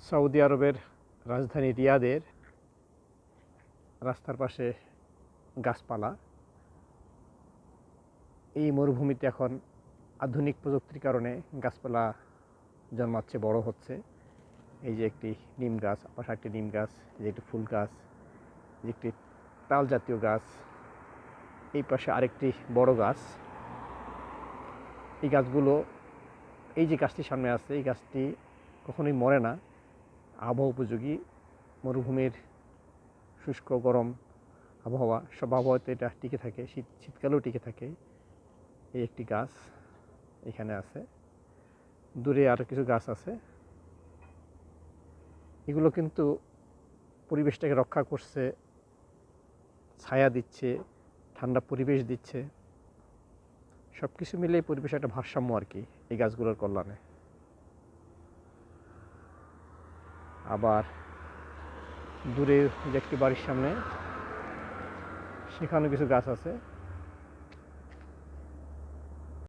Saudi আরবের রাজধানী রিয়াদের রাস্তার পাশে গাছপালা। এই মরুভূমিতে এখন আধুনিক প্রযুক্তির কারণে গাছপালা জন্মাচ্ছে, বড় হচ্ছে। এই যে একটি নিম গাছ, পাশে একটি নিম গাছ, এই যে একটি ফুল গাছ, এই যে একটি তাল জাতীয় গাছ, এই পাশে আরেকটি বড় গাছ। এই গাছগুলো, এই যে গাছটি সামনে আছে, এই গাছটি কখনোই মরে না, আবহাওয়া উপযোগী। মরুভূমির শুষ্ক গরম আবহাওয়া, সব আবহাওয়াতে এটা টিকে থাকে, শীতকালেও টিকে থাকে। এই একটি গাছ এখানে আছে, দূরে আরও কিছু গাছ আছে। এগুলো কিন্তু পরিবেশটাকে রক্ষা করছে, ছায়া দিচ্ছে, ঠান্ডা পরিবেশ দিচ্ছে। সব কিছু মিলেই পরিবেশে একটা ভারসাম্য আর কি, এই গাছগুলোর কল্যাণে। আবার দূরে যে একটি বাড়ির সামনে, সেখানেও কিছু গাছ আছে।